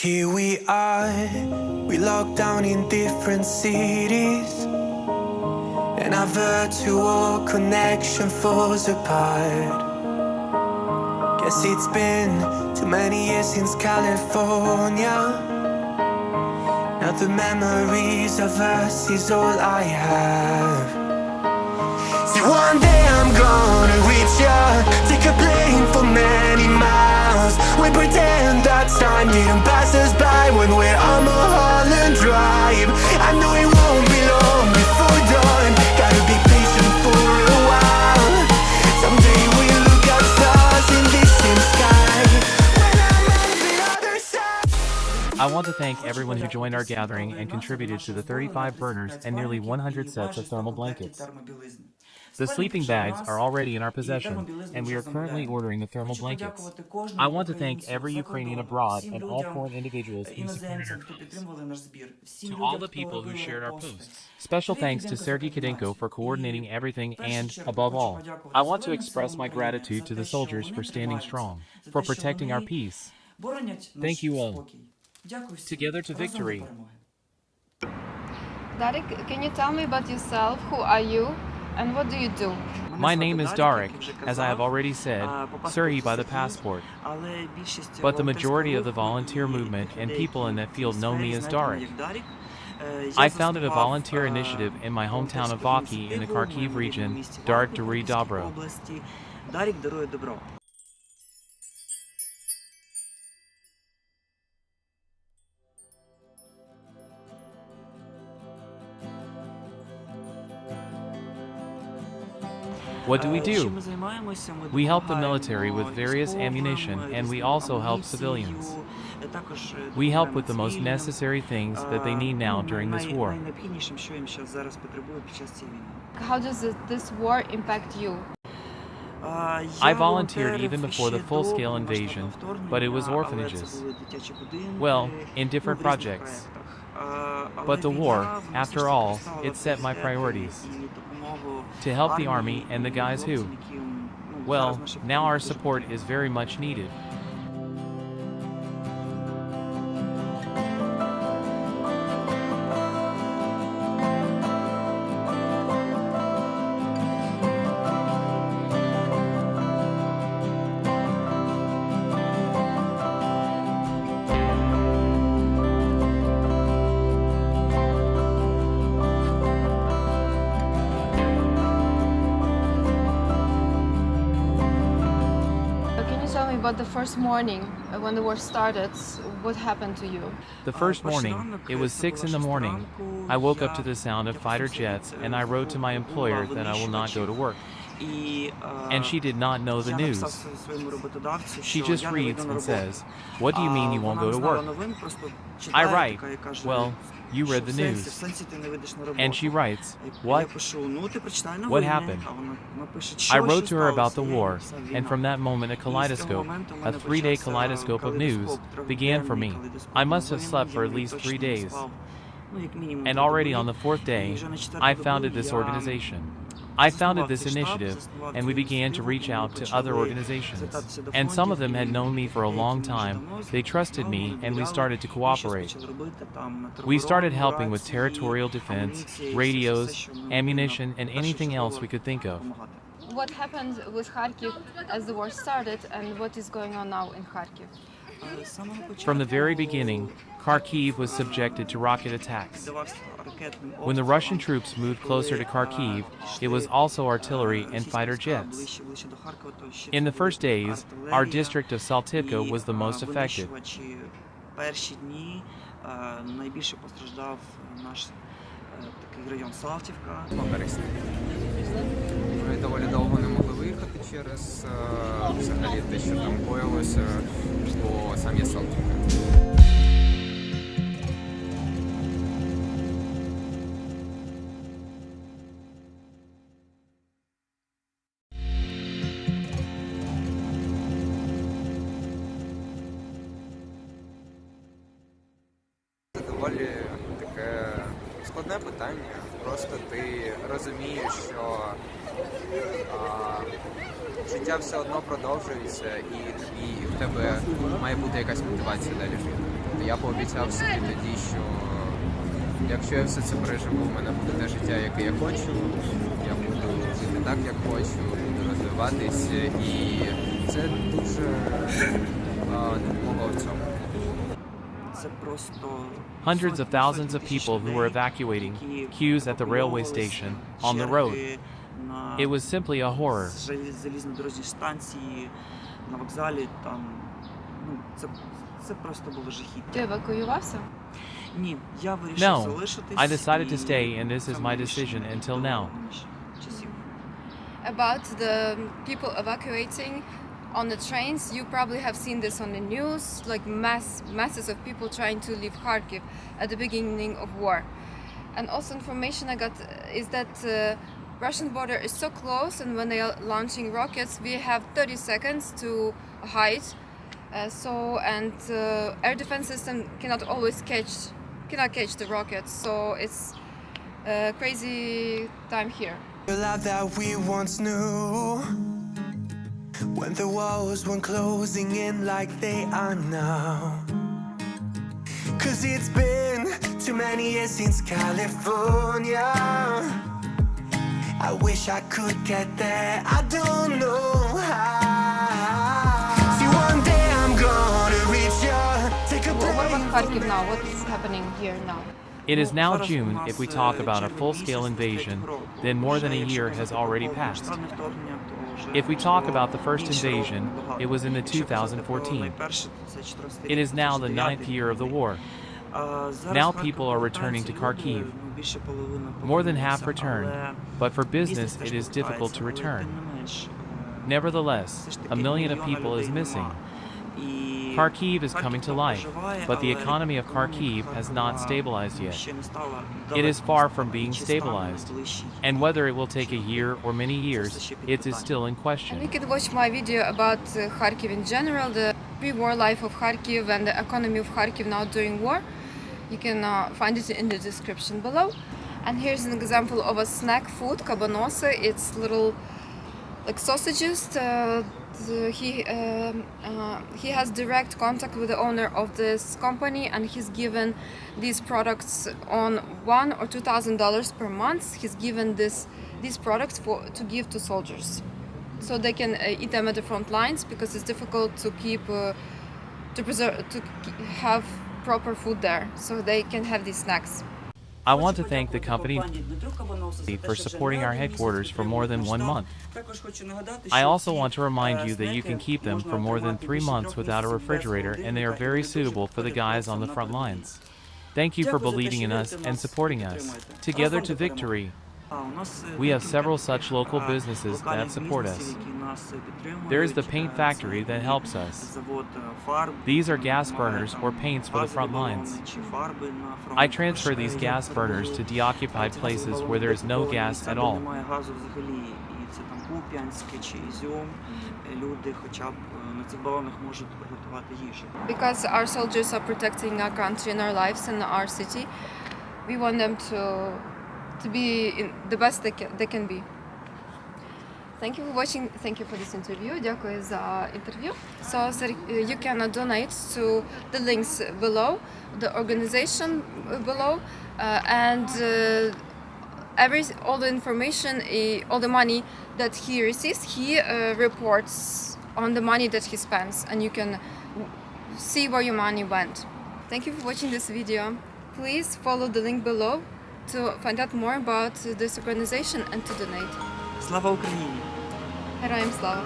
Here we are, we locked down in different cities, and our virtual connection falls apart. Guess it's been too many years since California. Now the memories of us is all I have. See, one day I'm gonna reach ya, take a plane for many miles. We pretend that time didn't pass us by when we're on Mulholland Drive. I know it won't be long before dawn, gotta be patient for a while. Someday we'll look at stars in this same sky when I'm on the other side. I want to thank everyone who joined our gathering and contributed to the 35 burners and nearly 100 sets of thermal blankets. The sleeping bags are already in our possession, and we are currently ordering the thermal blankets. I want to thank every Ukrainian abroad and all foreign individuals who supported our cause. To all the people who shared our posts. Special thanks to Sergei Kidenko for coordinating everything and, above all, I want to express my gratitude to the soldiers for standing strong, for protecting our peace. Thank you all. Together to victory. Darik, can you tell me about yourself? Who are you? And what do you do? My name is Darik, as I have already said, Surrey by the passport. But the majority of the volunteer movement and people in that field know me as Darik. I founded a volunteer initiative in my hometown of Vaki in the Kharkiv region, Darik Daruje Dobro. What do? We help the military with various ammunition, and we also help civilians. We help with the most necessary things that they need now during this war. How does this war impact you? I volunteered even before the full-scale invasion, but it was orphanages. Well, in different projects. But the war, after all, it set my priorities. To help the army and the guys who, well, now our support is very much needed. About the first morning when the war started, what happened to you? The first morning, it was 6 in the morning. I woke up to the sound of fighter jets and I wrote to my employer that I will not go to work. And she did not know the news. She just reads and says, "What do you mean you won't go to work?" I write, "Well, you read the news." And she writes, "What? What happened?" I wrote to her about the war, and from that moment a kaleidoscope, a 3-day kaleidoscope of news, began for me. I must have slept for at least 3 days. And already on the 4th day, I founded this organization. I founded this initiative, and we began to reach out to other organizations. And some of them had known me for a long time, they trusted me, and we started to cooperate. We started helping with territorial defense, radios, ammunition, and anything else we could think of. What happened with Kharkiv as the war started, and what is going on now in Kharkiv? From the very beginning, Kharkiv was subjected to rocket attacks. When the Russian troops moved closer to Kharkiv, it was also artillery and fighter jets. In the first days, our district of Saltivka was the most affected. Ми доволі довго не могли виїхати через взагалі те, що там коїлося по самій Салтівці. Це доволі таке складне питання. Просто ти розумієш, що життя все одно продовжується і в тебе має бути якась мотивація далі жити. Я пообіцяв собі тоді, що якщо я все це переживу, в мене буде те життя, яке я хочу, я буду жити так, як хочу, буду розвиватись, і це дуже допомогло в цьому. Hundreds of thousands of people who were evacuating, queues at the railway station, on the road. It was simply a horror. Залізнодорожній станції, на вокзалі, там, це просто було жахіття. Ти евакуювався? Ні, я вирішив No, залишитись. I decided to і stay, and this is my саме decision рішення until до now. часів. About the people evacuating on the trains, you probably have seen this on the news, like masses of people trying to leave Kharkiv at the beginning of war. And also information I got is that Russian border is so close, and when they are launching rockets, we have 30 seconds to hide. Air defense system cannot always catch the rockets, so it's a crazy time here. The life that we once knew, when the walls weren't closing in like they are now. 'Cause it's been too many years since California. I wish I could get there, I don't know how. See, one day I'm gonna reach you, take a What about break. Kharkiv now? What's happening here now? It is now June. If we talk about a full-scale invasion, then more than a year has already passed. If we talk about the first invasion, it was in the 2014. It is now the 9th year of the war. Now people are returning to Kharkiv. More than half returned, but for business it is difficult to return. Nevertheless, 1 million of people is missing. Kharkiv is coming to life, but the economy of Kharkiv has not stabilized yet. It is far from being stabilized, and whether it will take a year or many years, it is still in And question. you can watch my video about Kharkiv in general, the pre-war life of Kharkiv and the economy of Kharkiv now during war. You can find it in the description below. And here's an example of a snack food, kabanose. It's little like sausages. He has direct contact with the owner of this company, and he's given these products on $1,000 or $2,000 per month. He's given these products to give to soldiers, so they can eat them at the front lines, because it's difficult to keep have proper food there, so they can have these snacks. I want to thank the company for supporting our headquarters for more than 1 month. I also want to remind you that you can keep them for more than 3 months without a refrigerator, and they are very suitable for the guys on the front lines. Thank you for believing in us and supporting us. Together to victory. We have several such local businesses that support us. There is the paint factory that helps us. These are gas burners or paints for the front lines. I transfer these gas burners to deoccupied places where there is no gas at all. Because our soldiers are protecting our country and our lives and our city, we want them to be in the best they can be. Thank you for watching. Thank you for this interview. Дякую за інтерв'ю. So you can donate to the links below, the organization below, and all the information, all the money that he receives, he reports on the money that he spends, and you can see where your money went. Thank you for watching this video. Please follow the link below to find out more about this organization and to donate. Слава Україні! Героям слава!